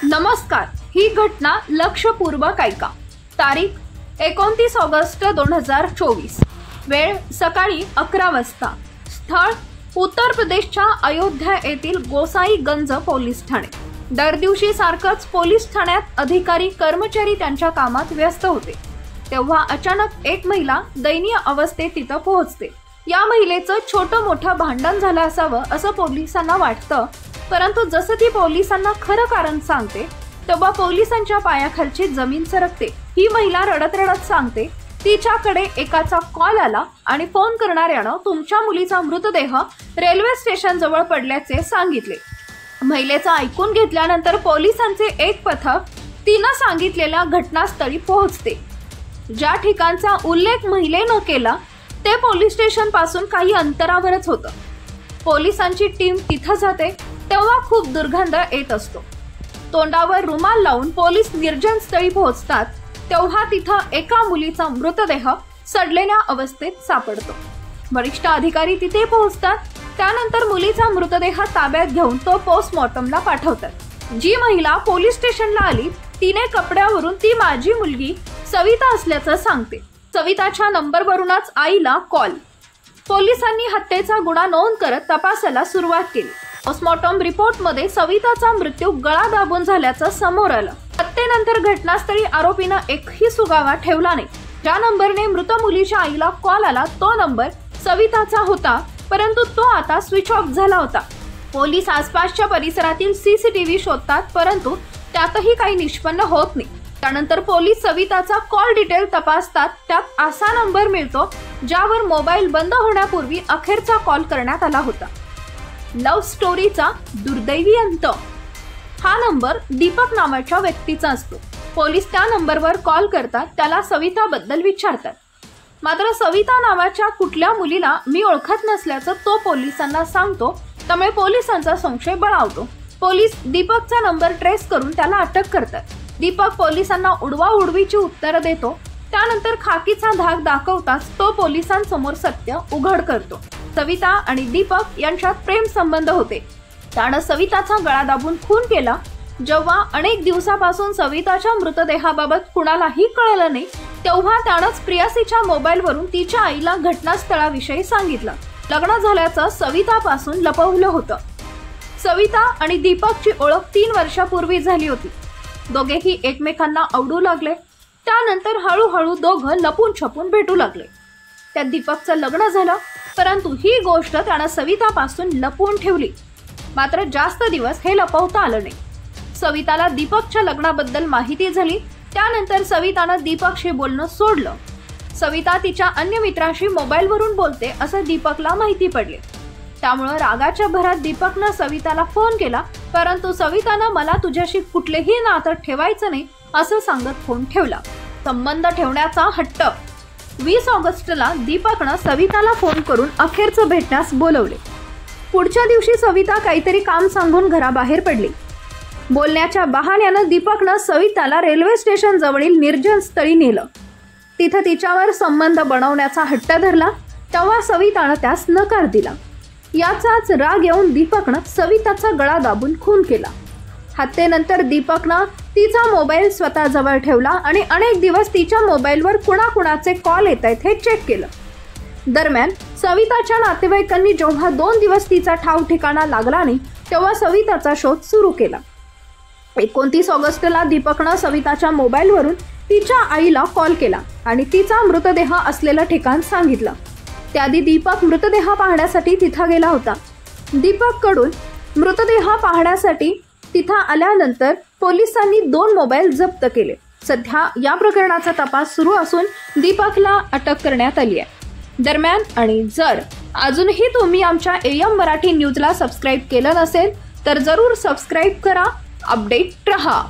नमस्कार, ही घटना लक्षपूर्वक ऐका। तारीख 29 ऑगस्ट 2024, वेळ सकाळी 11 वाजता। स्थळ उत्तर प्रदेशच्या अयोध्या येथील गोसाईगंज पोलीस ठाणे। दर दिवशी सारखंच पोलीस ठाण्यात अधिकारी कर्मचारी त्यांच्या कामात व्यस्त होते, तेव्हा अचानक एक महिला दयनीय अवस्थेत तिथं पोहोचते। या महिलेचं छोटं मोठं भांडण झालं असावं असं पोलिसांना वाटतं, परंतु जसं ती पोलिसांना खरं कारण सांगते तेव्हा पोलिसांच्या पायाखालची जमीन सरकते। ही महिला रडत रडत सांगते, तिच्याकडे एकाचा कॉल आला आणि फोन करणाऱ्यानं तुमच्या मुलीचा मृतदेह रेल्वे स्टेशन जवळ पडल्याचे सांगितले। महिलेचं ऐकून घेतल्यानंतर पोलिसांचे एक पथक तिनं सांगितलेल्या घटनास्थळी पोहोचते। ज्या ठिकाणचा उल्लेख महिलेनं केला ते पोलीस स्टेशन पासून काही अंतरावरच होतं। पोलिसांची टीम तिथं जाते तेव्हा खूप दुर्गंध येत असतो। तोंडावर रुमाल लावून पोलीस निर्जन स्थळी पोहोचतात तेव्हा तिथं एका मुलीचा मृतदेह सडलेल्या अवस्थेत सापडतो। वरिष्ठ अधिकारी तिथे पोहोचतात, त्यानंतर मुलीचा मृतदेह ताब्यात घेऊन तो पोस्टमॉर्टमला पाठवतात। जी महिला पोलीस स्टेशनला आली तिने कपड्यावरून ती माझी मुलगी सविता असल्याचं सांगते। सविताच्या नंबरवरूनच आईला कॉल। पोलिसांनी हत्येचा गुन्हा नोंद करत तपासाला सुरुवात केली। पोस्टमॉर्टम रिपोर्टमध्ये सविताचा मृत्यू गळा दाबून झाल्याचं समोर आलं। हत्येनंतर घटनास्थळी आरोपीनं एकही सुगावा ठेवला नाही। ज्या नंबरने मृत मुलीच्या आईला कॉल आला तो नंबर सविताचा होता, परंतु तो आता स्विच ऑफ झाला होता। पोलीस आसपासच्या परिसरातील सीसीटीव्ही शोधतात, परंतु त्यातही काही निष्पन्न होत नाही। त्यानंतर पोलीस सविताचा कॉल डिटेल तपासतात, त्यात असा नंबर मिळतो ज्यावर मोबाईल बंद होण्यापूर्वी अखेरचा कॉल करण्यात आला होता। लव्ह स्टोरीचा दुर्दैवी अंत। हा नंबर दीपक नावाच्या व्यक्तीचा असतो। पोलीस त्या नंबरवर कॉल करतात, त्याला सविताबद्दल विचारतात, मात्र सविता नावाच्या कुठल्या मुलीला मी ओळखत नसल्याचं तो पोलिसांना सांगतो, त्यामुळे पोलिसांचा संशय बळावतो। पोलीस दीपकचा नंबर ट्रेस करून त्याला अटक करतात। दीपक पोलिसांना उडवाउडवीची उत्तरं देतो, त्यानंतर खाकीचा धाक दाखवताच तो पोलिसांसमोर सत्य उघड करतो। सविता आणि दीपक यांच्यात प्रेम संबंध होते। त्यानं सविताचा गळा दाबून खून केला। जेव्हा अनेक दिवसापासून सविताच्या मृतदेहाबाबत कुणालाही कळलं नाही तेव्हा त्यानंच प्रियसीच्या मोबाईलवरून तिच्या आईला घटनास्थळाविषयी सांगितलं। लग्न झाल्याचं सवितापासून लपवलं होतं। सविता आणि दीपकची ओळख 3 वर्षापूर्वी झाली होती। दोघेही एकमेकांना आवडू लागले। त्यानंतर हळूहळू दोघं लपून छपून भेटू लागले। त्यात दीपकचं लग्न झालं, परंतु ही गोष्ट त्यानं सवितापासून लपवून ठेवली। मात्र जास्त दिवस हे लपवता आलं नाही। सविताला दीपकच्या लग्नाबद्दल माहिती झाली, त्यानंतर सवितानं दीपकशी बोलणं सोडलं। सविता तिच्या अन्य मित्रांशी मोबाईलवरून बोलते असं दीपकला माहिती पडले। त्यामुळे रागाच्या भरात दीपकनं सविताला फोन केला, परंतु सवितानं मला तुझ्याशी कुठलेही नातं ठेवायचं नाही असं सांगत फोन ठेवला। संबंध ठेवण्याचा हट्ट। 20 ऑगस्टला दीपकनं सविताला फोन करून अखेरचं भेटण्यास बोलवले। पुढच्या दिवशी सविता काहीतरी काम सांगून घराबाहेर पडली। बोलण्याच्या बहाण्यानं दीपकनं सविताला रेल्वे स्टेशन जवळील निर्जन स्थळी नेलं। तिथं तिच्यावर संबंध बनवण्याचा हट्ट धरला, तेव्हा सवितानं त्यास नकार दिला। याचाच राग येऊन दीपकनं सविताचा गळा दाबून खून केला। हत्येनंतर दीपकनं तिचा मोबाईल स्वतः जवळ ठेवला आणि अनेक दिवस तिच्या मोबाईलवर कुणाकुणाचे कॉल येत आहेत हे चेक केलं। दरम्यान सविताच्या नातेवाईकांनी जेव्हा 2 दिवस तिचा ठाव ठिकाणा लागला नाही तेव्हा सविताचा शोध सुरू केला। 29 ऑगस्टला दीपकनं सविताच्या मोबाईलवरून तिच्या आईला कॉल केला आणि तिचा मृतदेह असलेलं ठिकाण सांगितलं। त्याआधी दीपक मृतदेह पाहण्यासाठी तिथं गेला होता। दीपककडून मृतदेह पाहण्यासाठी तिथं आल्यानंतर पोलिसांनी 2 मोबाईल जप्त केले। सध्या या प्रकरणाचा तपास सुरू असून दीपकला अटक करण्यात आली आहे। दरम्यान आणि जर अजूनही तुम्ही आमच्या AM मराठी न्यूजला सबस्क्राईब केलं नसेल तर जरूर सबस्क्राईब करा, अपडेट रहा।